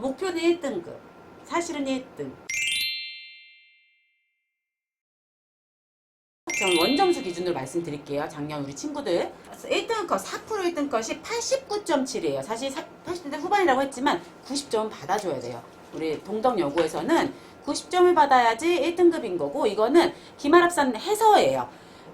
목표는 1등급. 사실은 1등. 전 원점수 기준으로 말씀드릴게요. 작년 우리 친구들 1등 컷, 4% 1등 컷이 89.7이에요. 사실 80대 후반이라고 했지만 90점은 받아줘야 돼요. 우리 동덕여고에서는 90점을 받아야지 1등급인 거고, 이거는 기말합산 해서예요.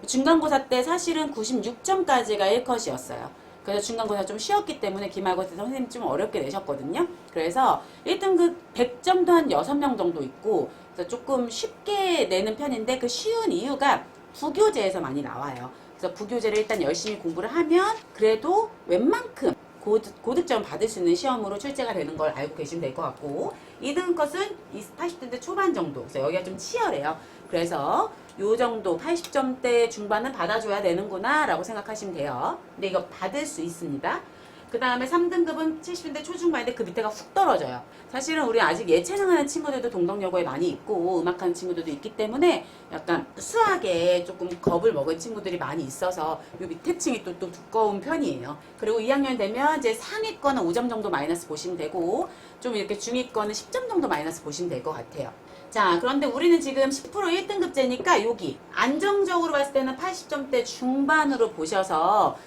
중간고사 때 사실은 96점까지가 1컷이었어요. 그래서 중간고사 좀 쉬었기 때문에 기말고사 선생님 좀 어렵게 내셨거든요. 그래서 1등급 100점도 한 6명 정도 있고, 그래서 조금 쉽게 내는 편인데, 그 쉬운 이유가 부교재에서 많이 나와요. 그래서 부교재를 일단 열심히 공부를 하면 그래도 웬만큼 고득점 받을 수 있는 시험으로 출제가 되는 걸 알고 계시면 될 것 같고, 2등 컷은 80점대 초반 정도. 그래서 여기가 좀 치열해요. 그래서 요 정도 80점대 중반은 받아줘야 되는구나 라고 생각하시면 돼요. 근데 이거 받을 수 있습니다. 그 다음에 3등급은 70대 초중반인데 그 밑에가 훅 떨어져요. 사실은 우리 아직 예체능하는 친구들도 동덕여고에 많이 있고 음악하는 친구들도 있기 때문에 약간 수학에 조금 겁을 먹은 친구들이 많이 있어서 요 밑에 층이 또 두꺼운 편이에요. 그리고 2학년 되면 이제 상위권은 5점 정도 마이너스 보시면 되고, 좀 이렇게 중위권은 10점 정도 마이너스 보시면 될 것 같아요. 자, 그런데 우리는 지금 10% 1등급제니까 여기 안정적으로 봤을 때는 80점대 중반으로 보셔서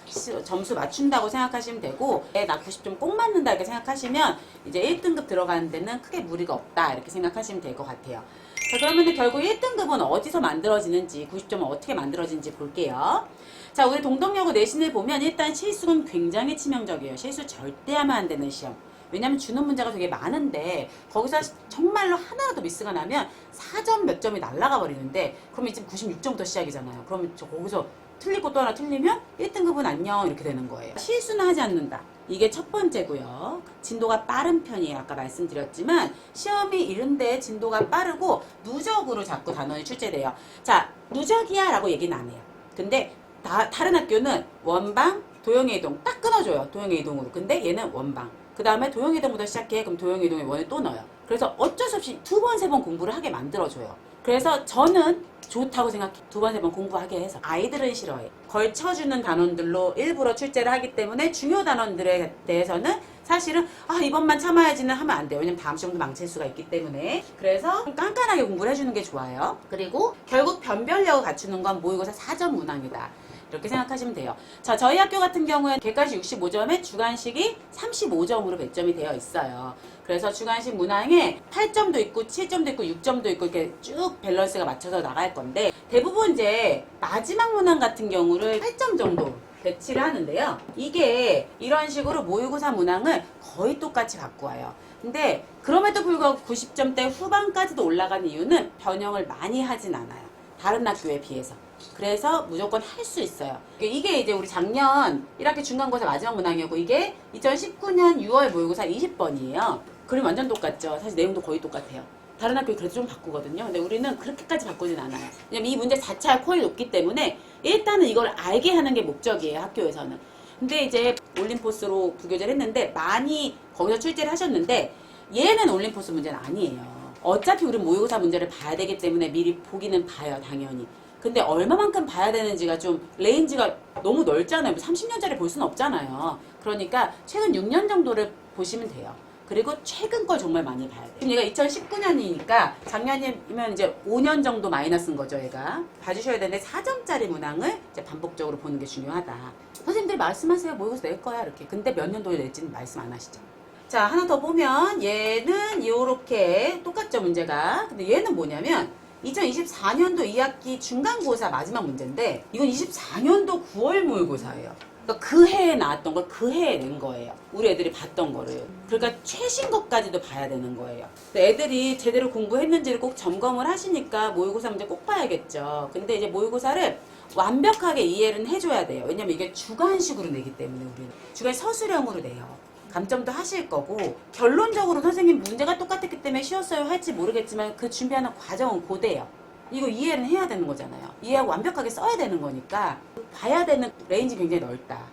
점수 맞춘다고 생각하시면 되고, 나 90점 꼭 맞는다 이렇게 생각하시면 이제 1등급 들어가는 데는 크게 무리가 없다 이렇게 생각하시면 될 것 같아요. 자, 그러면 결국 1등급은 어디서 만들어지는지, 90점은 어떻게 만들어지는지 볼게요. 자, 우리 동덕여고 내신을 보면 일단 실수는 굉장히 치명적이에요. 실수 절대 하면 안 되는 시험. 왜냐면 주는 문제가 되게 많은데 거기서 정말로 하나라도 미스가 나면 4점 몇 점이 날아가 버리는데, 그러면 이제 96점부터 시작이잖아요. 그러면 거기서 틀릴 것도 하나 틀리면 1등급은 안녕 이렇게 되는 거예요. 실수는 하지 않는다. 이게 첫 번째고요. 진도가 빠른 편이에요. 아까 말씀드렸지만 시험이 이른데 진도가 빠르고 누적으로 자꾸 단원이 출제돼요. 자, 누적이야 라고 얘기는 안 해요. 근데 다른 학교는 원방, 도형의 이동 딱 끊어줘요. 도형의 이동으로. 근데 얘는 원방. 그 다음에 도형의 이동부터 시작해. 그럼 도형의 이동에 원을 또 넣어요. 그래서 어쩔 수 없이 2번, 3번 공부를 하게 만들어줘요. 그래서 저는 좋다고 생각해. 2번, 3번 공부하게 해서. 아이들은 싫어해. 걸쳐주는 단원들로 일부러 출제를 하기 때문에 중요 단원들에 대해서는 사실은 이번만 참아야지는 하면 안 돼요. 왜냐면 다음 시험도 망칠 수가 있기 때문에. 그래서 깐깐하게 공부를 해주는 게 좋아요. 그리고 결국 변별력을 갖추는 건 모의고사 4점 문항이다. 이렇게 생각하시면 돼요. 자, 저희 학교 같은 경우에는 객관식 65점에 주관식이 35점으로 배점이 되어 있어요. 그래서 주관식 문항에 8점도 있고 7점도 있고 6점도 있고 이렇게 쭉 밸런스가 맞춰서 나갈 건데, 대부분 이제 마지막 문항 같은 경우를 8점 정도 배치를 하는데요. 이게 이런 식으로 모의고사 문항을 거의 똑같이 갖고 와요. 근데 그럼에도 불구하고 90점대 후반까지도 올라간 이유는 변형을 많이 하진 않아요. 다른 학교에 비해서. 그래서 무조건 할 수 있어요. 이게 이제 우리 작년 1학기 중간고사 마지막 문항이었고, 이게 2019년 6월 모의고사 20번이에요. 그림 완전 똑같죠. 사실 내용도 거의 똑같아요. 다른 학교에 그래도 좀 바꾸거든요. 근데 우리는 그렇게까지 바꾸진 않아요. 왜냐면 이 문제 자체가 코에 높기 때문에 일단은 이걸 알게 하는 게 목적이에요, 학교에서는. 근데 이제 올림포스로 부교재를 했는데 많이 거기서 출제를 하셨는데, 얘는 올림포스 문제는 아니에요. 어차피 우리 모의고사 문제를 봐야 되기 때문에 미리 보기는 봐요, 당연히. 근데 얼마만큼 봐야 되는지가 좀 레인지가 너무 넓잖아요. 30년짜리 볼 수는 없잖아요. 그러니까 최근 6년 정도를 보시면 돼요. 그리고 최근 걸 정말 많이 봐야 돼요. 지금 얘가 2019년이니까 작년이면 이제 5년 정도 마이너스인 거죠, 얘가. 봐주셔야 되는데 4점짜리 문항을 이제 반복적으로 보는 게 중요하다. 선생님들이 말씀하세요. 모의고사 낼 거야, 이렇게. 근데 몇 년도에 낼지는 말씀 안 하시죠. 자, 하나 더 보면 얘는 이렇게 똑같죠, 문제가. 근데 얘는 뭐냐면 2024년도 2학기 중간고사 마지막 문제인데, 이건 24년도 9월 모의고사예요. 그러니까 그 해에 나왔던 걸 그 해에 낸 거예요. 우리 애들이 봤던 거를. 그러니까 최신 것까지도 봐야 되는 거예요. 애들이 제대로 공부했는지를 꼭 점검을 하시니까 모의고사 문제 꼭 봐야겠죠. 근데 이제 모의고사를 완벽하게 이해를 해줘야 돼요. 왜냐면 이게 주관식으로 내기 때문에 우리는. 주관 서술형으로 내요. 감점도 하실 거고, 결론적으로 선생님 문제가 똑같았기 때문에 쉬웠어요 할지 모르겠지만 그 준비하는 과정은 고대예요. 이거 이해는 해야 되는 거잖아요. 이해하고 완벽하게 써야 되는 거니까 봐야 되는 레인지 굉장히 넓다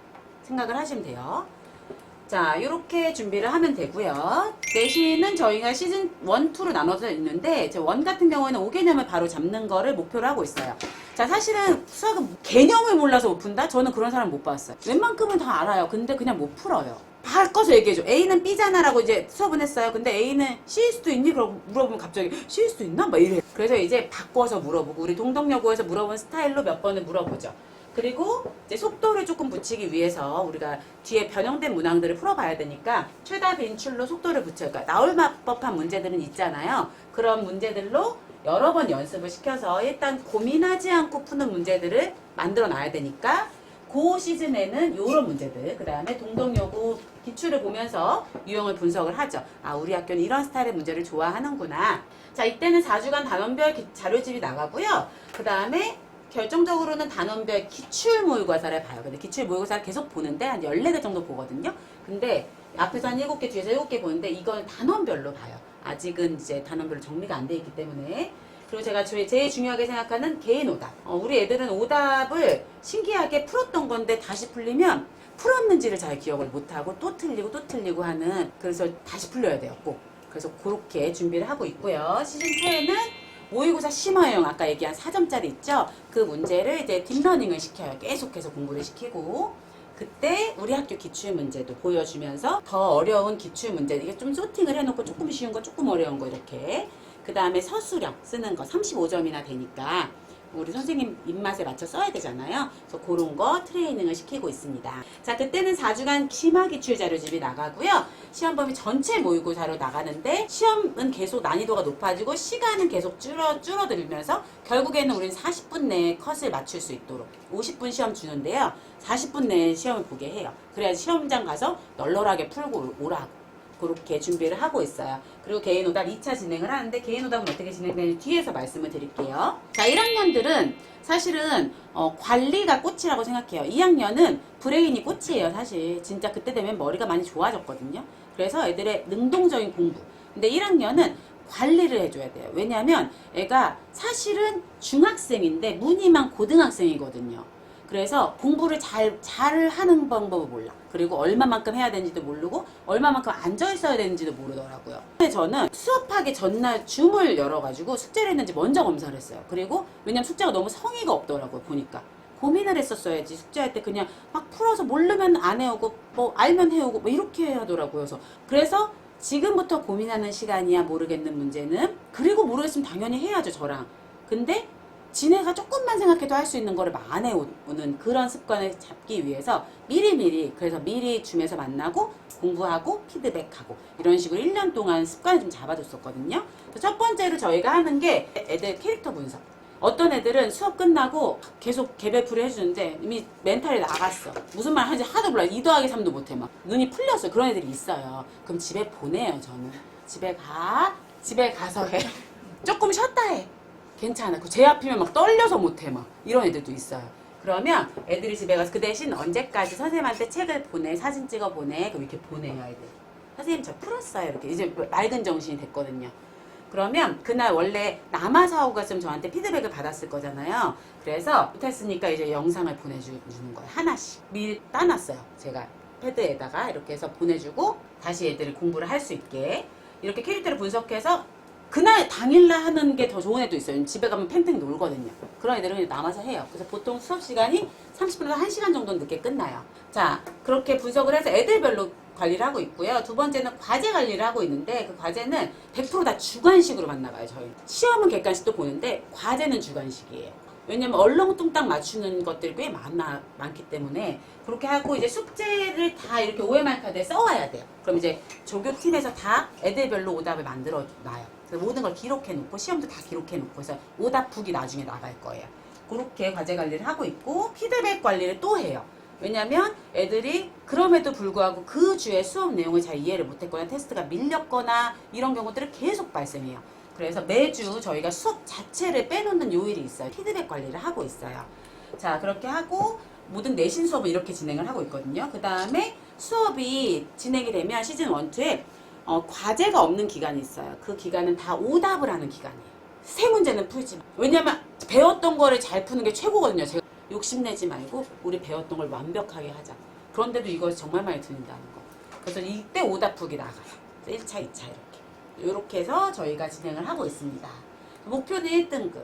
생각을 하시면 돼요. 자, 이렇게 준비를 하면 되고요. 내신은 저희가 시즌 1, 2로 나눠져 있는데, 제 1 같은 경우에는 5개념을 바로 잡는 거를 목표로 하고 있어요. 자, 사실은 수학은 개념을 몰라서 못 푼다? 저는 그런 사람 못 봤어요. 웬만큼은 다 알아요. 근데 그냥 못 풀어요. 바꿔서 얘기해줘. A는 B잖아 라고 이제 수업은 했어요. 근데 A는 C일 수도 있니? 그러고 물어보면 갑자기 C일 수도 있나? 막 이래. 그래서 이제 바꿔서 물어보고 우리 동덕여고에서 물어본 스타일로 몇 번을 물어보죠. 그리고 이제 속도를 조금 붙이기 위해서 우리가 뒤에 변형된 문항들을 풀어봐야 되니까 최다 빈출로 속도를 붙여. 그러니까 나올 법한 문제들은 있잖아요. 그런 문제들로 여러 번 연습을 시켜서 일단 고민하지 않고 푸는 문제들을 만들어 놔야 되니까 그 시즌에는 이런 문제들, 그 다음에 동덕여고 기출을 보면서 유형을 분석을 하죠. 아, 우리 학교는 이런 스타일의 문제를 좋아하는구나. 자, 이때는 4주간 단원별 자료집이 나가고요. 그 다음에 결정적으로는 단원별 기출 모의고사를 봐요. 근데 기출 모의고사를 계속 보는데 한 14개 정도 보거든요. 근데 앞에서 한 7개, 뒤에서 7개 보는데 이건 단원별로 봐요. 아직은 이제 단원별로 정리가 안 돼 있기 때문에. 그리고 제가 제일 중요하게 생각하는 개인 오답. 우리 애들은 오답을 신기하게 풀었던 건데 다시 풀리면 풀었는지를 잘 기억을 못하고 또 틀리고 하는, 그래서 다시 풀려야 돼요, 꼭. 그래서 그렇게 준비를 하고 있고요. 시즌 2에는 모의고사 심화형 아까 얘기한 4점짜리 있죠? 그 문제를 이제 딥러닝을 시켜요. 계속해서 공부를 시키고 그때 우리 학교 기출문제도 보여주면서 더 어려운 기출문제, 이게 좀 소팅을 해놓고 조금 쉬운 거 조금 어려운 거 이렇게, 그 다음에 서술형 쓰는 거 35점이나 되니까 우리 선생님 입맛에 맞춰 써야 되잖아요. 그래서 그런 거 트레이닝을 시키고 있습니다. 자, 그때는 4주간 심화기출 자료집이 나가고요. 시험 범위 전체 모의고사로 나가는데 시험은 계속 난이도가 높아지고 시간은 계속 줄어들면서 결국에는 우리는 40분 내에 컷을 맞출 수 있도록 50분 시험 주는데요. 40분 내에 시험을 보게 해요. 그래야지 시험장 가서 널널하게 풀고 오라고. 그렇게 준비를 하고 있어요. 그리고 개인 오답 2차 진행을 하는데 개인 오답은 어떻게 진행되는지 뒤에서 말씀을 드릴게요. 자, 1학년들은 사실은 관리가 꽃이라고 생각해요. 2학년은 브레인이 꽃이에요. 사실 진짜 그때 되면 머리가 많이 좋아졌거든요. 그래서 애들의 능동적인 공부. 근데 1학년은 관리를 해줘야 돼요. 왜냐하면 애가 사실은 중학생인데 무늬만 고등학생이거든요. 그래서 공부를 잘 하는 방법을 몰라. 그리고 얼마만큼 해야 되는지도 모르고 얼마만큼 앉아 있어야 되는지도 모르더라고요. 근데 저는 수업하기 전날 줌을 열어가지고 숙제를 했는지 먼저 검사를 했어요. 그리고 왜냐면 숙제가 너무 성의가 없더라고요. 보니까 고민을 했었어야지. 숙제할 때 그냥 막 풀어서 모르면 안 해오고 뭐 알면 해오고 뭐 이렇게 하더라고요. 그래서 지금부터 고민하는 시간이야. 모르겠는 문제는. 그리고 모르겠으면 당연히 해야죠, 저랑. 근데 지네가 조금만 생각해도 할 수 있는 거를 막 안 해오는 그런 습관을 잡기 위해서 그래서 미리 줌에서 만나고 공부하고 피드백하고 이런 식으로 1년 동안 습관을 좀 잡아줬었거든요. 첫 번째로 저희가 하는 게 애들 캐릭터 분석. 어떤 애들은 수업 끝나고 계속 개별풀이 해주는데 이미 멘탈이 나갔어. 무슨 말 하는지 하도 몰라. 2 더하기 3도 못해. 막 눈이 풀렸어요. 그런 애들이 있어요. 그럼 집에 보내요. 저는 집에 가서 해. 조금 쉬었다 해. 괜찮아. 제 앞이면 막 떨려서 못해. 막 이런 애들도 있어요. 그러면 애들이 집에 가서 그 대신 언제까지 선생님한테 책을 보내, 사진 찍어 보내, 그럼 이렇게 보내요. 애들. 선생님 저 풀었어요. 이렇게 이제 맑은 정신이 됐거든요. 그러면 그날 원래 남아서 하고 갔으면 저한테 피드백을 받았을 거잖아요. 그래서 못했으니까 이제 영상을 보내주는 거예요. 하나씩 미리 따놨어요. 제가 패드에다가 이렇게 해서 보내주고 다시 애들이 공부를 할 수 있게 이렇게 캐릭터를 분석해서 그날 당일날 하는 게 더 좋은 애도 있어요. 집에 가면 팽팽 놀거든요. 그런 애들은 남아서 해요. 그래서 보통 수업 시간이 30분에서 1시간 정도 늦게 끝나요. 자, 그렇게 분석을 해서 애들별로 관리를 하고 있고요. 두 번째는 과제 관리를 하고 있는데 그 과제는 100% 다 주관식으로 만나봐요. 저희 시험은 객관식도 보는데 과제는 주관식이에요. 왜냐면 얼렁뚱땅 맞추는 것들이 꽤 많기 때문에 그렇게 하고 이제 숙제를 다 이렇게 OMR 카드에 써와야 돼요. 그럼 이제 조교팀에서 다 애들별로 오답을 만들어 놔요. 모든 걸 기록해 놓고 시험도 다 기록해 놓고 해서 오답북이 나중에 나갈 거예요. 그렇게 과제 관리를 하고 있고 피드백 관리를 또 해요. 왜냐면 애들이 그럼에도 불구하고 그 주에 수업 내용을 잘 이해를 못했거나 테스트가 밀렸거나 이런 경우들이 계속 발생해요. 그래서 매주 저희가 수업 자체를 빼놓는 요일이 있어요. 피드백 관리를 하고 있어요. 자, 그렇게 하고 모든 내신 수업은 이렇게 진행을 하고 있거든요. 그 다음에 수업이 진행이 되면 시즌 1, 2에 과제가 없는 기간이 있어요. 그 기간은 다 오답을 하는 기간이에요. 새 문제는 풀지 마. 왜냐면 배웠던 거를 잘 푸는 게 최고거든요. 제가 욕심내지 말고 우리 배웠던 걸 완벽하게 하자. 그런데도 이거 정말 많이 들린다는 거. 그래서 이때 오답 풀기 나가요. 1차, 2차 이렇게 해서 저희가 진행을 하고 있습니다. 목표는 1등급.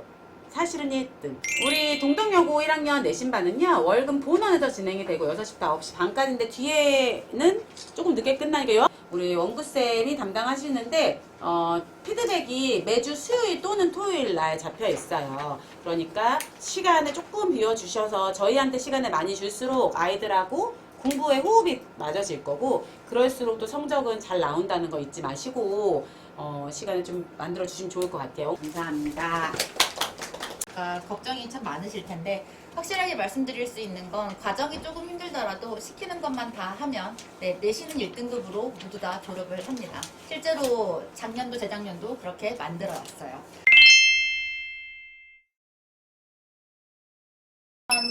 사실은 1등. 우리 동덕여고 1학년 내신반은요, 월급 본원에서 진행이 되고 6시부터 9시 반까지인데 뒤에는 조금 늦게 끝나니까요. 우리 원구쌤이 담당하시는데, 피드백이 매주 수요일 또는 토요일 날 잡혀 있어요. 그러니까 시간을 조금 비워주셔서 저희한테 시간을 많이 줄수록 아이들하고 공부에 호흡이 맞아질 거고, 그럴수록 또 성적은 잘 나온다는 거 잊지 마시고, 시간을 좀 만들어 주시면 좋을 것 같아요. 감사합니다. 걱정이 참 많으실 텐데 확실하게 말씀드릴 수 있는 건 과정이 조금 힘들더라도 시키는 것만 다 하면 내신은 1등급으로 모두 다 졸업을 합니다. 실제로 작년도 재작년도 그렇게 만들어 왔어요.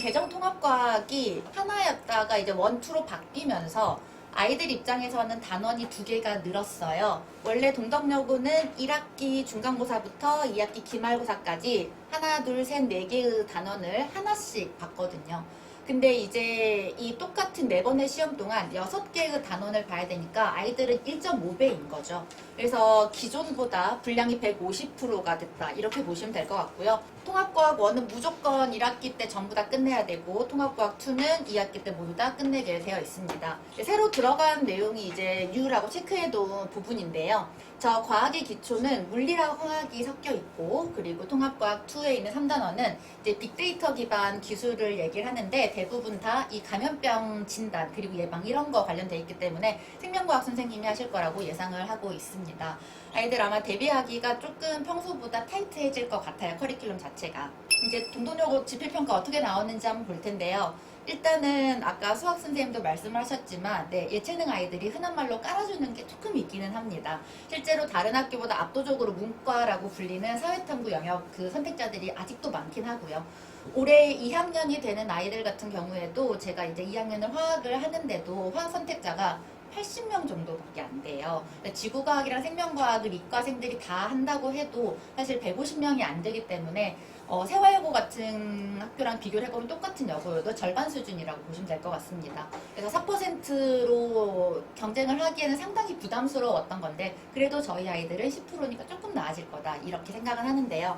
개정통합과학이 하나였다가 이제 원투로 바뀌면서 아이들 입장에서는 단원이 2개가 늘었어요. 원래 동덕여고는 1학기 중간고사부터 2학기 기말고사까지 하나, 둘, 셋, 4개의 단원을 하나씩 봤거든요. 근데 이제 이 똑같은 매번의 시험 동안 6개의 단원을 봐야 되니까 아이들은 1.5배인 거죠. 그래서 기존보다 분량이 150%가 됐다. 이렇게 보시면 될 것 같고요. 통합과학 1은 무조건 1학기 때 전부 다 끝내야 되고 통합과학 2는 2학기 때 모두 다 끝내게 되어 있습니다. 새로 들어간 내용이 이제 뉴라고 체크해둔 부분인데요. 저 과학의 기초는 물리랑 화학이 섞여 있고 그리고 통합과학 2에 있는 3단원은 이제 빅데이터 기반 기술을 얘기를 하는데 대부분 다 이 감염병 진단 그리고 예방 이런 거 관련돼 있기 때문에 생명과학 선생님이 하실 거라고 예상을 하고 있습니다. 아이들 아마 대비하기가 조금 평소보다 타이트해질 것 같아요. 커리큘럼 자체가. 이제 동덕여고 지필평가 어떻게 나오는지 한번 볼 텐데요. 일단은 아까 수학 선생님도 말씀하셨지만 예체능 아이들이 흔한 말로 깔아주는 게 조금 있기는 합니다. 실제로 다른 학교보다 압도적으로 문과라고 불리는 사회탐구 영역 그 선택자들이 아직도 많긴 하고요. 올해 2학년이 되는 아이들 같은 경우에도 제가 이제 2학년을 화학을 하는데도 화학 선택자가 80명 정도밖에 안 돼요. 지구과학이랑 생명과학을 이과생들이 다 한다고 해도 사실 150명이 안 되기 때문에 세화여고 같은 학교랑 비교를 해보면 똑같은 여고여도 절반 수준이라고 보시면 될 것 같습니다. 그래서 4%로 경쟁을 하기에는 상당히 부담스러웠던 건데 그래도 저희 아이들은 10%니까 조금 나아질 거다 이렇게 생각을 하는데요.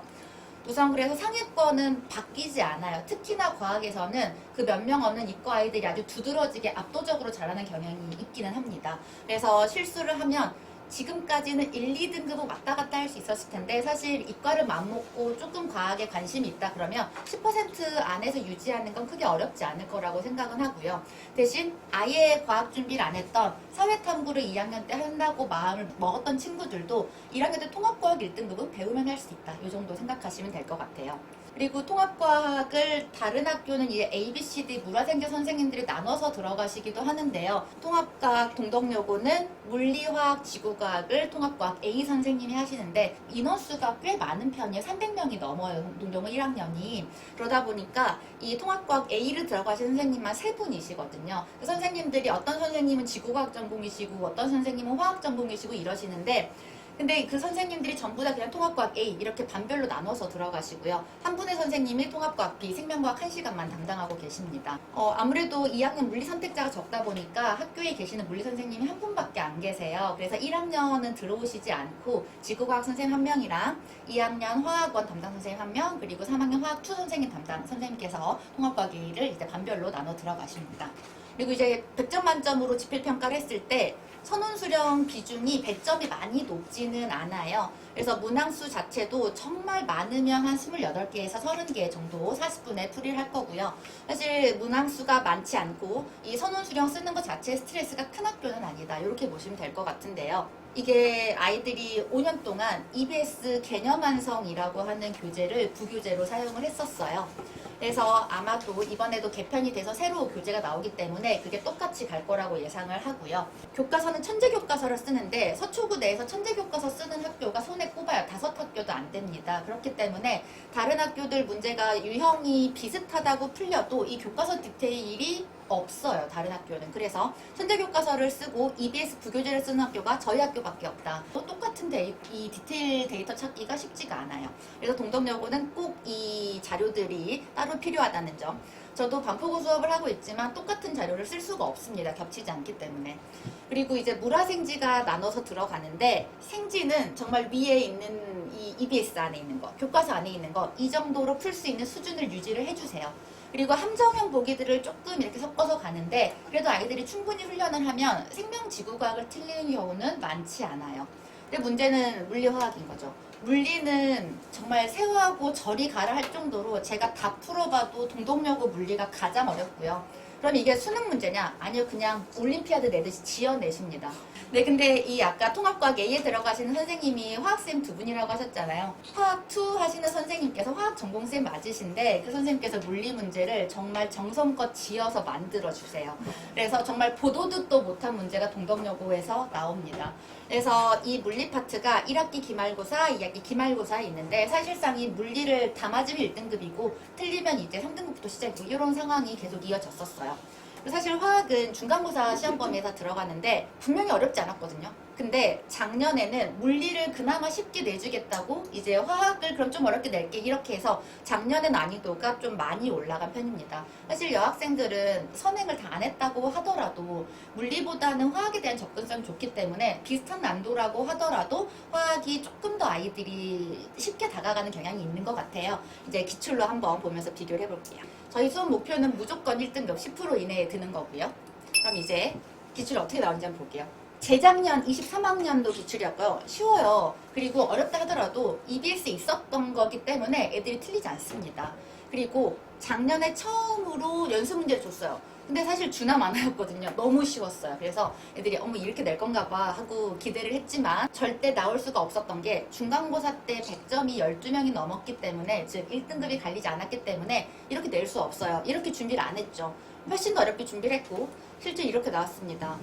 우선 그래서 상위권은 바뀌지 않아요. 특히나 과학에서는 그 몇 명 없는 이과 아이들이 아주 두드러지게 압도적으로 잘하는 경향이 있기는 합니다. 그래서 실수를 하면 지금까지는 1, 2등급은 왔다 갔다 할 수 있었을 텐데 사실 이과를 맘먹고 조금 과학에 관심이 있다 그러면 10% 안에서 유지하는 건 크게 어렵지 않을 거라고 생각은 하고요. 대신 아예 과학 준비를 안 했던 사회탐구를 2학년 때 한다고 마음을 먹었던 친구들도 1학년 때 통합과학 1등급은 배우면 할 수 있다. 이 정도 생각하시면 될 것 같아요. 그리고 통합과학을 다른 학교는 이제 A, B, C, D 물화생계 선생님들이 나눠서 들어가시기도 하는데요. 통합과학 동덕여고는 물리화학 지구과학을 통합과학 A 선생님이 하시는데 인원수가 꽤 많은 편이에요. 300명이 넘어요. 동덕여고 1학년이. 그러다 보니까 이 통합과학 A를 들어가신 선생님만 3분이시거든요. 그 선생님들이 어떤 선생님은 지구과학 전공이시고 어떤 선생님은 화학 전공이시고 이러시는데 근데 그 선생님들이 전부 다 그냥 통합과학 A 이렇게 반별로 나눠서 들어가시고요. 한 분의 선생님이 통합과학 B, 생명과학 1시간만 담당하고 계십니다. 아무래도 2학년 물리 선택자가 적다 보니까 학교에 계시는 물리 선생님이 한 분밖에 안 계세요. 그래서 1학년은 들어오시지 않고 지구과학 선생님 한 명이랑 2학년 화학원 담당 선생님 한 명, 그리고 3학년 화학 2 선생님 담당 선생님께서 통합과학 A를 이제 반별로 나눠 들어가십니다. 그리고 이제 100점 만점으로 지필평가를 했을 때 선운수령 비중이 100점이 많이 높지는 않아요. 그래서 문항수 자체도 정말 많으면 한 28개에서 30개 정도 40분에 풀이를 할 거고요. 사실 문항수가 많지 않고 이 선운수령 쓰는 것 자체에 스트레스가 큰 학교는 아니다. 이렇게 보시면 될 것 같은데요. 이게 아이들이 5년 동안 EBS 개념완성이라고 하는 교재를 부교재로 사용을 했었어요. 그래서 아마도 이번에도 개편이 돼서 새로 교재가 나오기 때문에 그게 똑같이 갈 거라고 예상을 하고요. 교과서는 천재교과서를 쓰는데 서초구 내에서 천재교과서 쓰는 학교가 손에 꼽아요. 5학교도 안 됩니다. 그렇기 때문에 다른 학교들 문제가 유형이 비슷하다고 풀려도 이 교과서 디테일이 없어요. 다른 학교는. 그래서 천재교과서를 쓰고 EBS 부교재를 쓰는 학교가 저희 학교 학교밖에 없다. 또 똑같은 이 디테일 데이터 찾기가 쉽지가 않아요. 그래서 동덕여고는 꼭 이 자료들이 따로 필요하다는 점. 저도 반포고 수업을 하고 있지만 똑같은 자료를 쓸 수가 없습니다. 겹치지 않기 때문에. 그리고 이제 물화생지가 나눠서 들어가는데 생지는 정말 위에 있는 이 EBS 안에 있는 거, 교과서 안에 있는 거 이 정도로 풀 수 있는 수준을 유지를 해주세요. 그리고 함정형 보기들을 조금 이렇게 섞어서 가는데 그래도 아이들이 충분히 훈련을 하면 생명지구과학을 틀리는 경우는 많지 않아요. 근데 문제는 물리화학인 거죠. 물리는 정말 세워하고 저리 가라 할 정도로 제가 다 풀어봐도 동덕여고 물리가 가장 어렵고요. 그럼 이게 수능 문제냐? 아니요, 그냥 올림피아드 내듯이 지어내십니다. 네, 근데 이 아까 통합과학 A에 들어가시는 선생님이 화학쌤 두 분이라고 하셨잖아요. 화학 2 하시는 선생님께서 화학 전공쌤 맞으신데 그 선생님께서 물리 문제를 정말 정성껏 지어서 만들어주세요. 그래서 정말 보도도 못한 문제가 동덕여고에서 나옵니다. 그래서 이 물리 파트가 1학기 기말고사, 2학기 기말고사에 있는데 사실상 이 물리를 다 맞으면 1등급이고 틀리면 이제 3등급부터 시작이고 이런 상황이 계속 이어졌었어요. 사실 화학은 중간고사 시험 범위에서 들어가는데 분명히 어렵지 않았거든요. 근데 작년에는 물리를 그나마 쉽게 내주겠다고 이제 화학을 그럼 좀 어렵게 낼게 이렇게 해서 작년에 난이도가 좀 많이 올라간 편입니다. 사실 여학생들은 선행을 다 안 했다고 하더라도 물리보다는 화학에 대한 접근성이 좋기 때문에 비슷한 난도라고 하더라도 화학이 조금 더 아이들이 쉽게 다가가는 경향이 있는 것 같아요. 이제 기출로 한번 보면서 비교를 해볼게요. 저희 수업 목표는 무조건 1등급 10% 이내에 드는 거고요. 그럼 이제 기출 어떻게 나오는지 한번 볼게요. 재작년 23학년도 기출이었고요. 쉬워요. 그리고 어렵다 하더라도 EBS에 있었던 거기 때문에 애들이 틀리지 않습니다. 그리고 작년에 처음으로 연습 문제를 줬어요. 근데 사실 주나 마나였거든요. 너무 쉬웠어요. 그래서 애들이 어머 이렇게 낼 건가 봐 하고 기대를 했지만 절대 나올 수가 없었던 게 중간고사 때 100점이 12명이 넘었기 때문에 즉 1등급이 갈리지 않았기 때문에 이렇게 낼 수 없어요. 이렇게 준비를 안 했죠. 훨씬 더 어렵게 준비를 했고 실제 이렇게 나왔습니다.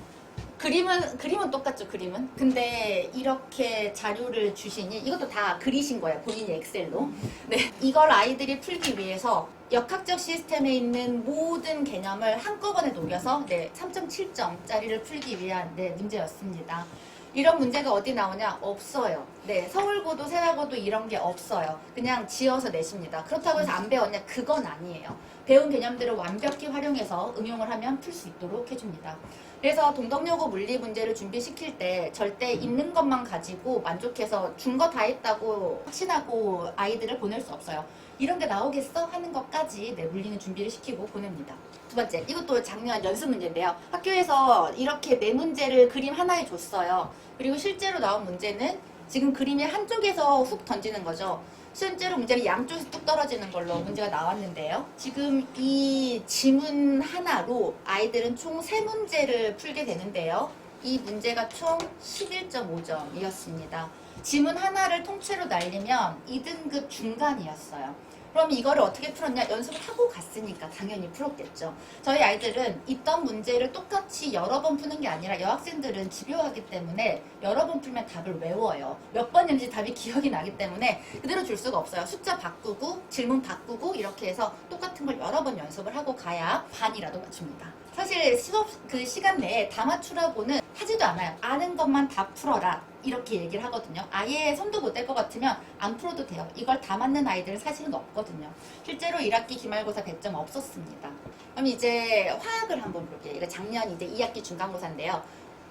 그림은 똑같죠, 그림은. 근데 이렇게 자료를 주시니 이것도 다 그리신 거예요, 본인이 엑셀로. 네, 이걸 아이들이 풀기 위해서 역학적 시스템에 있는 모든 개념을 한꺼번에 녹여서 3.7점짜리를 풀기 위한 문제였습니다. 이런 문제가 어디 나오냐? 없어요. 네, 서울고도 세라고도 이런 게 없어요. 그냥 지어서 내십니다. 그렇다고 해서 안 배웠냐? 그건 아니에요. 배운 개념들을 완벽히 활용해서 응용을 하면 풀 수 있도록 해줍니다. 그래서 동덕여고 물리 문제를 준비시킬 때 절대 있는 것만 가지고 만족해서 준 거 다 했다고 확신하고 아이들을 보낼 수 없어요. 이런 게 나오겠어? 하는 것까지 물리는 준비를 시키고 보냅니다. 두 번째, 이것도 작년 연습 문제인데요. 학교에서 이렇게 네 문제를 그림 하나에 줬어요. 그리고 실제로 나온 문제는 지금 그림이 한쪽에서 훅 던지는 거죠. 실제로 문제는 양쪽에서 뚝 떨어지는 걸로 문제가 나왔는데요. 지금 이 지문 하나로 아이들은 총 3문제를 풀게 되는데요. 이 문제가 총 11.5점이었습니다. 지문 하나를 통째로 날리면 2등급 중간이었어요. 그럼 이거를 어떻게 풀었냐? 연습을 하고 갔으니까 당연히 풀었겠죠. 저희 아이들은 있던 문제를 똑같이 여러 번 푸는 게 아니라 여학생들은 집요하기 때문에 여러 번 풀면 답을 외워요. 몇 번인지 답이 기억이 나기 때문에 그대로 줄 수가 없어요. 숫자 바꾸고 질문 바꾸고 이렇게 해서 똑같은 걸 여러 번 연습을 하고 가야 반이라도 맞춥니다. 사실 수업 그 시간 내에 다 맞추라고는 하지도 않아요. 아는 것만 다 풀어라. 이렇게 얘기를 하거든요. 아예 손도 못 댈 것 같으면 안 풀어도 돼요. 이걸 다 맞는 아이들은 사실은 없거든요. 실제로 1학기 기말고사 100점 없었습니다. 그럼 이제 화학을 한번 볼게요. 이거 작년 이제 2학기 중간고사인데요.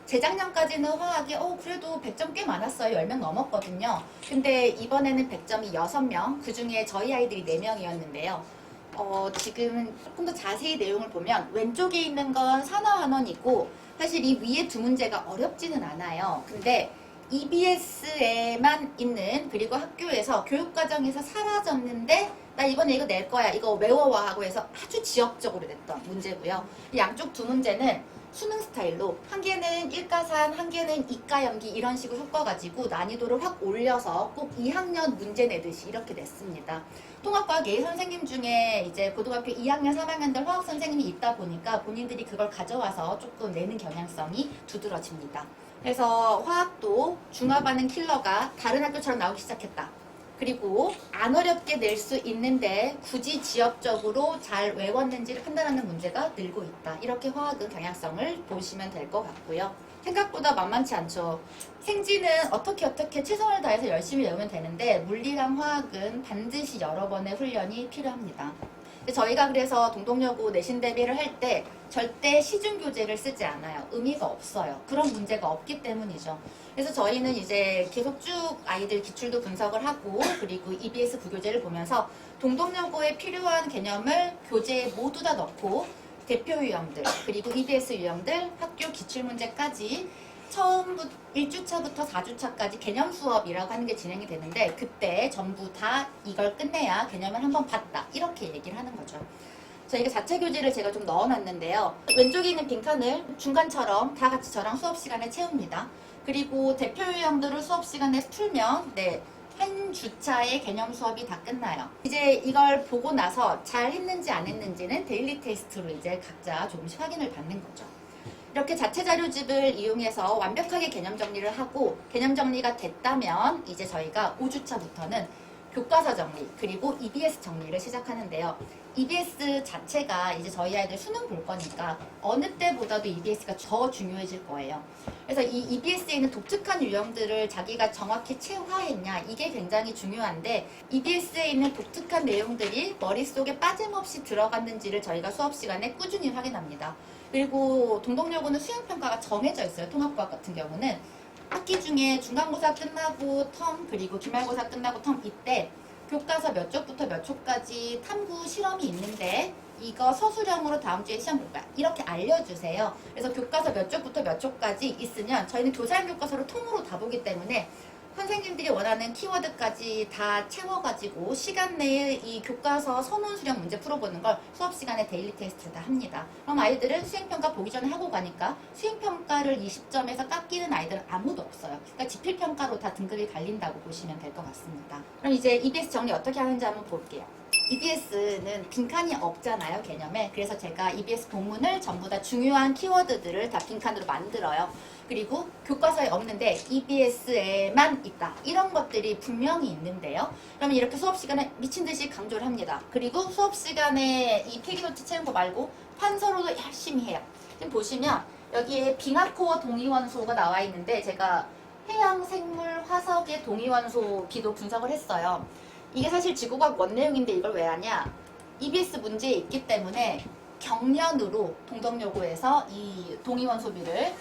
재작년까지는 화학이 그래도 100점 꽤 많았어요. 10명 넘었거든요. 근데 이번에는 100점이 6명, 그중에 저희 아이들이 4명이었는데요. 지금 조금 더 자세히 내용을 보면 왼쪽에 있는 건 산화환원이고 사실 이 위에 두 문제가 어렵지는 않아요. 근데 EBS에만 있는 그리고 학교에서 교육과정에서 사라졌는데 나 이번에 이거 낼 거야 이거 외워와 하고 해서 아주 지역적으로 냈던 문제고요. 양쪽 두 문제는 수능 스타일로 한 개는 일가산 한 개는 이과연기 이런 식으로 섞어가지고 난이도를 확 올려서 꼭 2학년 문제 내듯이 이렇게 냈습니다. 통합과학 A 선생님 중에 이제 고등학교 2학년 3학년들 화학 선생님이 있다 보니까 본인들이 그걸 가져와서 조금 내는 경향성이 두드러집니다. 그래서 화학도 중화반응 킬러가 다른 학교처럼 나오기 시작했다. 그리고 안 어렵게 낼 수 있는데 굳이 지역적으로 잘 외웠는지를 판단하는 문제가 늘고 있다. 이렇게 화학은 경향성을 보시면 될 것 같고요. 생각보다 만만치 않죠. 생지는 어떻게 최선을 다해서 열심히 외우면 되는데 물리랑 화학은 반드시 여러 번의 훈련이 필요합니다. 저희가 그래서 동덕여고 내신 대비를 할 때 절대 시중 교재를 쓰지 않아요. 의미가 없어요. 그런 문제가 없기 때문이죠. 그래서 저희는 이제 계속 쭉 아이들 기출도 분석을 하고 그리고 EBS 구교재를 보면서 동덕여고에 필요한 개념을 교재에 모두 다 넣고 대표 유형들 그리고 EBS 유형들 학교 기출문제까지 처음부터 1주차부터 4주차까지 개념 수업이라고 하는 게 진행이 되는데 그때 전부 다 이걸 끝내야 개념을 한번 봤다 이렇게 얘기를 하는 거죠. 저희가 자체 교재를 제가 좀 넣어놨는데요. 왼쪽에 있는 빈칸을 중간처럼 다 같이 저랑 수업 시간에 채웁니다. 그리고 대표 유형들을 수업 시간에 풀면 한 주차의 개념 수업이 다 끝나요. 이제 이걸 보고 나서 잘 했는지 안 했는지는 데일리 테스트로 이제 각자 조금씩 확인을 받는 거죠. 이렇게 자체 자료집을 이용해서 완벽하게 개념 정리를 하고 개념 정리가 됐다면 이제 저희가 5주차부터는 교과서 정리 그리고 EBS 정리를 시작하는데요. EBS 자체가 이제 저희 아이들 수능 볼 거니까 어느 때보다도 EBS가 더 중요해질 거예요. 그래서 이 EBS에 있는 독특한 유형들을 자기가 정확히 체화했냐 이게 굉장히 중요한데 EBS에 있는 독특한 내용들이 머릿속에 빠짐없이 들어갔는지를 저희가 수업 시간에 꾸준히 확인합니다. 그리고 동덕여고는 수행평가가 정해져 있어요. 통합과학 같은 경우는 학기 중에 중간고사 끝나고 텀 그리고 기말고사 끝나고 텀 이때 교과서 몇 쪽부터 몇 초까지 탐구 실험이 있는데 이거 서술형으로 다음 주에 시험 볼 거야. 이렇게 알려주세요. 그래서 교과서 몇 쪽부터 몇 초까지 있으면 저희는 교사형 교과서를 통으로 다 보기 때문에 선생님들이 원하는 키워드까지 다 채워가지고 시간 내에 이 교과서 서문 수령 문제 풀어보는 걸 수업 시간에 데일리 테스트를 다 합니다. 그럼 아이들은 수행평가 보기 전에 하고 가니까 수행평가를 20점에서 깎이는 아이들은 아무도 없어요. 그러니까 지필평가로 다 등급이 갈린다고 보시면 될 것 같습니다. 그럼 이제 EBS 정리 어떻게 하는지 한번 볼게요. EBS는 빈칸이 없잖아요, 개념에. 그래서 제가 EBS 본문을 전부 다 중요한 키워드들을 다 빈칸으로 만들어요. 그리고 교과서에 없는데 EBS에만 있다. 이런 것들이 분명히 있는데요. 그러면 이렇게 수업 시간에 미친 듯이 강조를 합니다. 그리고 수업 시간에 이 필기노트 채운 거 말고 판서로도 열심히 해요. 지금 보시면 여기에 빙하코어 동위원소가 나와 있는데 제가 해양, 생물, 화석의 동위원소 비도 분석을 했어요. 이게 사실 지구과학 원내용인데 이걸 왜 하냐? EBS 문제에 있기 때문에 경련으로 동덕여고에서 이 동위원소비를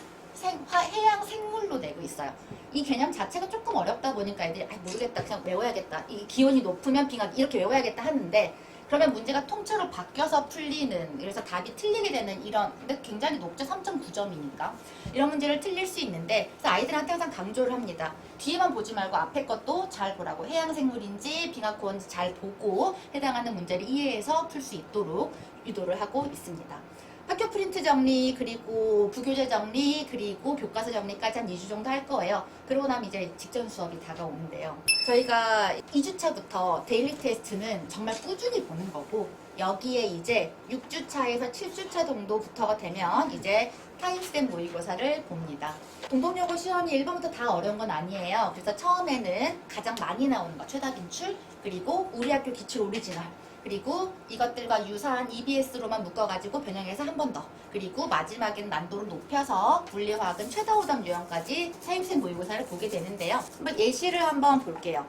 해양 생물로 내고 있어요. 이 개념 자체가 조금 어렵다 보니까 애들이 모르겠다 그냥 외워야겠다. 이 기온이 높으면 빙하 이렇게 외워야겠다 하는데 그러면 문제가 통째로 바뀌어서 풀리는 그래서 답이 틀리게 되는 이런 근데 굉장히 높죠. 3.9점이니까 이런 문제를 틀릴 수 있는데 그래서 아이들한테 항상 강조를 합니다. 뒤에만 보지 말고 앞에 것도 잘 보라고 해양생물인지 빙하코어인지 잘 보고 해당하는 문제를 이해해서 풀 수 있도록 유도를 하고 있습니다. 학교 프린트 정리, 그리고 부교재 정리, 그리고 교과서 정리까지 한 2주 정도 할 거예요. 그러고 나면 이제 직전 수업이 다가오는데요. 저희가 2주차부터 데일리 테스트는 정말 꾸준히 보는 거고 여기에 이제 6주차에서 7주차 정도부터가 되면 이제 타임스탬 모의고사를 봅니다. 동덕여고 시험이 1번부터 다 어려운 건 아니에요. 그래서 처음에는 가장 많이 나오는 거 최다 진출, 그리고 우리 학교 기출 오리지널, 그리고 이것들과 유사한 EBS로만 묶어가지고 변형해서 한 번 더. 그리고 마지막엔 난도를 높여서 물리화학은 최다 오답 유형까지 타임스탬 모의고사를 보게 되는데요. 한번 예시를 한번 볼게요.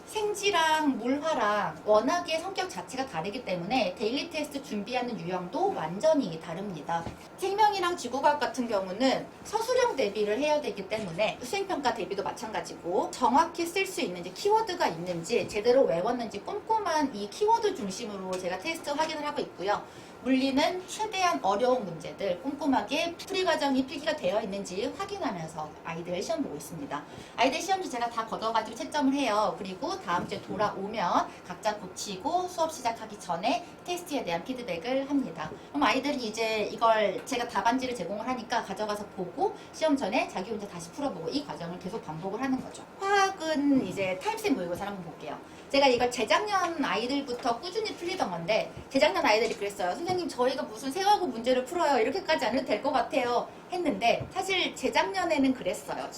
생지랑 물화랑 워낙에 성격 자체가 다르기 때문에 데일리 테스트 준비하는 유형도 완전히 다릅니다. 생명이랑 지구과학 같은 경우는 서술형 대비를 해야 되기 때문에 수행평가 대비도 마찬가지고 정확히 쓸 수 있는지 키워드가 있는지 제대로 외웠는지 꼼꼼한 이 키워드 중심으로 제가 테스트 확인을 하고 있고요. 물리는 최대한 어려운 문제들 꼼꼼하게 풀이 과정이 필기가 되어 있는지 확인하면서 아이들 시험 보고 있습니다. 아이들 시험지 제가 다 걷어가지고 채점을 해요. 그리고 다음 주에 돌아오면 각자 고치고 수업 시작하기 전에 테스트에 대한 피드백을 합니다. 그럼 아이들이 이제 이걸 제가 답안지를 제공을 하니까 가져가서 보고 시험 전에 자기 혼자 다시 풀어보고 이 과정을 계속 반복을 하는 거죠. 화학은 이제 타임스탬 모의고사를 한번 볼게요. 제가 이걸 재작년 아이들부터 꾸준히 풀리던 건데 재작년 아이들이 그랬어요. 선생님 저희가 무슨 세화고 문제를 풀어요. 이렇게까지 안 해도 될 것 같아요. 했는데 사실 재작년에는 그랬어요.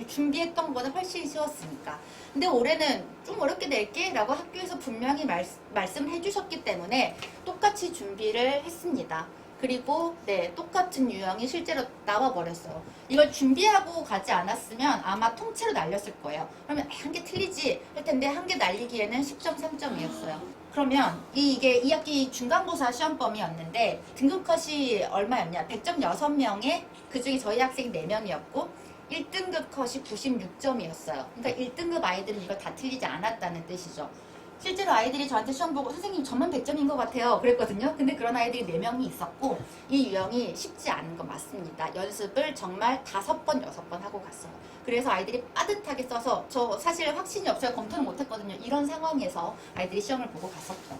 준비했던 것보다 훨씬 쉬웠으니까. 근데 올해는 좀 어렵게 낼게 라고 학교에서 분명히 말씀을 해주셨기 때문에 똑같이 준비를 했습니다. 그리고 네, 똑같은 유형이 실제로 나와버렸어요. 이걸 준비하고 가지 않았으면 아마 통째로 날렸을 거예요. 그러면 한 개 틀리지 할 텐데 한 개 날리기에는 10점 3점이었어요. 그러면 이게 2학기 중간고사 시험범위였는데 등급컷이 얼마였냐? 100점 6명에 그중에 저희 학생 4명이었고 1등급 컷이 96점이었어요. 그러니까 1등급 아이들은 이걸 다 틀리지 않았다는 뜻이죠. 실제로 아이들이 저한테 시험 보고 선생님 저만 100점인 것 같아요 그랬거든요. 근데 그런 아이들이 4명이 있었고 이 유형이 쉽지 않은 건 맞습니다. 연습을 정말 5번, 6번 하고 갔어요. 그래서 아이들이 빠듯하게 써서 저 사실 확신이 없어요. 검토는 못했거든요. 이런 상황에서 아이들이 시험을 보고 갔었죠.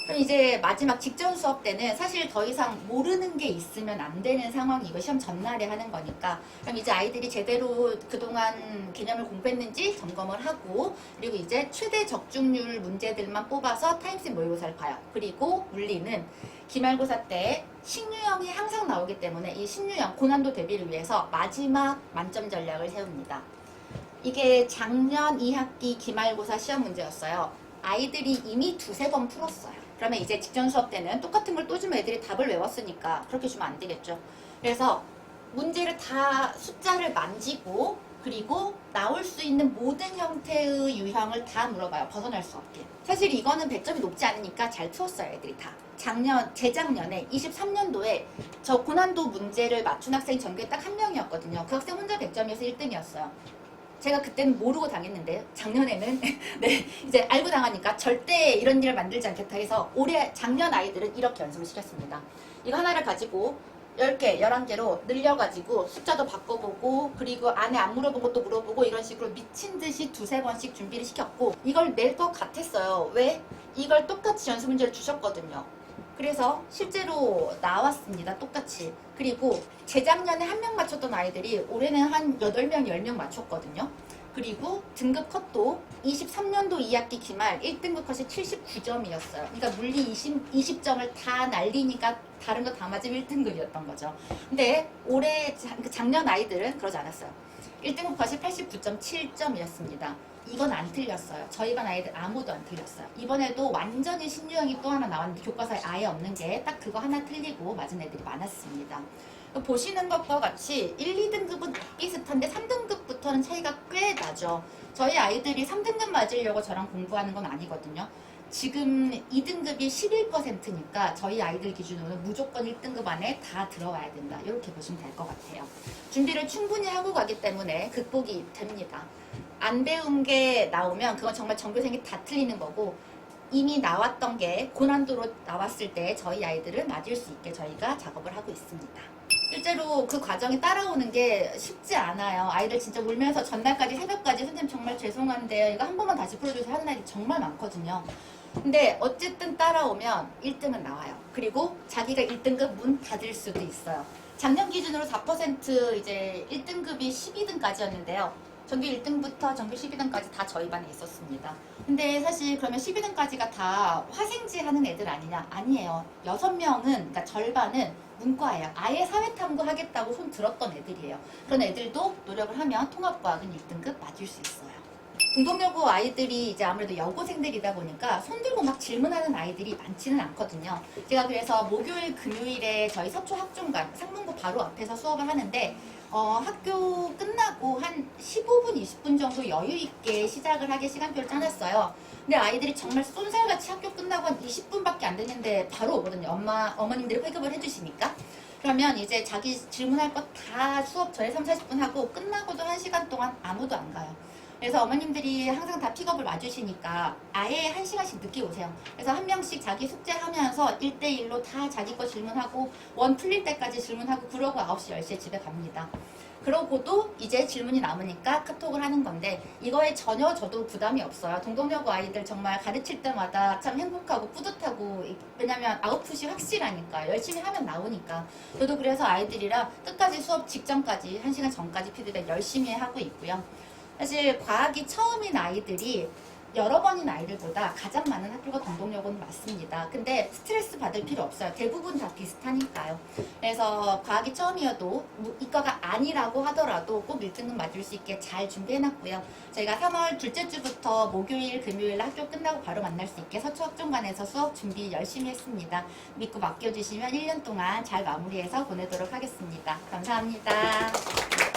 그럼 이제 마지막 직전 수업 때는 사실 더 이상 모르는 게 있으면 안 되는 상황이 이거 시험 전날에 하는 거니까 그럼 이제 아이들이 제대로 그동안 개념을 공부했는지 점검을 하고 그리고 이제 최대 적중률 문제들만 뽑아서 타임스 모의고사를 봐요. 그리고 물리는 기말고사 때 신유형이 항상 나오기 때문에 이 신유형 고난도 대비를 위해서 마지막 만점 전략을 세웁니다. 이게 작년 2학기 기말고사 시험 문제였어요. 아이들이 이미 2-3번 풀었어요. 그러면 이제 직전 수업 때는 똑같은 걸 또 주면 애들이 답을 외웠으니까 그렇게 주면 안 되겠죠. 그래서 문제를 다 숫자를 만지고 그리고 나올 수 있는 모든 형태의 유형을 다 물어봐요. 벗어날 수 없게. 사실 이거는 100점이 높지 않으니까 잘 풀었어요. 애들이 다. 재작년에 23년도에 저 고난도 문제를 맞춘 학생이 전교에 딱 한 명이었거든요. 그 학생 혼자 100점이어서 1등이었어요. 제가 그때는 모르고 당했는데 작년에는 네 이제 알고 당하니까 절대 이런 일을 만들지 않겠다 해서 작년 아이들은 이렇게 연습을 시켰습니다. 이거 하나를 가지고 10개, 11개로 늘려가지고 숫자도 바꿔보고 그리고 안에 안 물어본 것도 물어보고 이런 식으로 미친 듯이 2-3번씩 준비를 시켰고 이걸 낼 것 같았어요. 왜? 이걸 똑같이 연습 문제를 주셨거든요. 그래서 실제로 나왔습니다. 똑같이. 그리고 재작년에 1명 맞췄던 아이들이 올해는 한 8명, 10명 맞췄거든요. 그리고 등급 컷도 23년도 2학기 기말 1등급 컷이 79점이었어요. 그러니까 물리 20점을 다 날리니까 다른 거 다 맞으면 1등급이었던 거죠. 근데 작년 아이들은 그러지 않았어요. 1등급 컷이 89.7점이었습니다. 이건 안 틀렸어요. 저희 반 아이들 아무도 안 틀렸어요. 이번에도 완전히 신유형이 또 하나 나왔는데 교과서에 아예 없는 게 딱 그거 하나 틀리고 맞은 애들이 많았습니다. 보시는 것과 같이 1, 2등급은 비슷한데 3등급부터는 차이가 꽤 나죠. 저희 아이들이 3등급 맞으려고 저랑 공부하는 건 아니거든요. 지금 2등급이 11%니까 저희 아이들 기준으로는 무조건 1등급 안에 다 들어와야 된다. 이렇게 보시면 될 것 같아요. 준비를 충분히 하고 가기 때문에 극복이 됩니다. 안 배운 게 나오면 그건 정말 전교생이 다 틀리는 거고 이미 나왔던 게 고난도로 나왔을 때 저희 아이들은 맞을 수 있게 저희가 작업을 하고 있습니다. 실제로 그 과정이 따라오는 게 쉽지 않아요. 아이들 진짜 울면서 전날까지 새벽까지 선생님 정말 죄송한데요. 이거 한 번만 다시 풀어주세요 하는 아이들이 정말 많거든요. 근데 어쨌든 따라오면 1등은 나와요. 그리고 자기가 1등급 문 닫을 수도 있어요. 작년 기준으로 4% 이제 1등급이 12등까지였는데요. 전교 1등부터 전교 12등까지 다 저희 반에 있었습니다. 근데 사실 그러면 12등까지가 다 화생지 하는 애들 아니냐? 아니에요. 6명은, 그러니까 절반은 문과예요. 아예 사회탐구 하겠다고 손 들었던 애들이에요. 그런 애들도 노력을 하면 통합과학은 1등급 맞을 수 있어요. 동덕여고 아이들이 이제 아무래도 여고생들이다 보니까 손들고 막 질문하는 아이들이 많지는 않거든요. 제가 그래서 목요일, 금요일에 저희 서초 학종관 상문고 바로 앞에서 수업을 하는데 학교 끝나고 한 15분, 20분 정도 여유 있게 시작을 하게 시간표를 짜놨어요. 근데 아이들이 정말 쏜살같이 학교 끝나고 한 20분밖에 안 됐는데 바로 오거든요. 어머님들이 회급을 해주시니까. 그러면 이제 자기 질문할 것 다 수업 전에 3-40분 하고 끝나고도 1시간 동안 아무도 안 가요. 그래서 어머님들이 항상 다 픽업을 와주시니까 아예 1시간씩 늦게 오세요. 그래서 한 명씩 자기 숙제하면서 1대1로 다 자기 거 질문하고 원 풀릴 때까지 질문하고 그러고 9시, 10시에 집에 갑니다. 그러고도 이제 질문이 남으니까 카톡을 하는 건데 이거에 전혀 저도 부담이 없어요. 동덕여고 아이들 정말 가르칠 때마다 참 행복하고 뿌듯하고 왜냐면 아웃풋이 확실하니까 열심히 하면 나오니까 저도 그래서 아이들이랑 끝까지 수업 직전까지 1시간 전까지 피드백 열심히 하고 있고요. 사실 과학이 처음인 아이들이 여러 번인 아이들보다 가장 많은 학교가 동덕여고는 맞습니다. 근데 스트레스 받을 필요 없어요. 대부분 다 비슷하니까요. 그래서 과학이 처음이어도 이과가 아니라고 하더라도 꼭 1등급 맞을 수 있게 잘 준비해놨고요. 저희가 3월 둘째 주부터 목요일, 금요일 학교 끝나고 바로 만날 수 있게 서초학종관에서 수업 준비 열심히 했습니다. 믿고 맡겨주시면 1년 동안 잘 마무리해서 보내도록 하겠습니다. 감사합니다.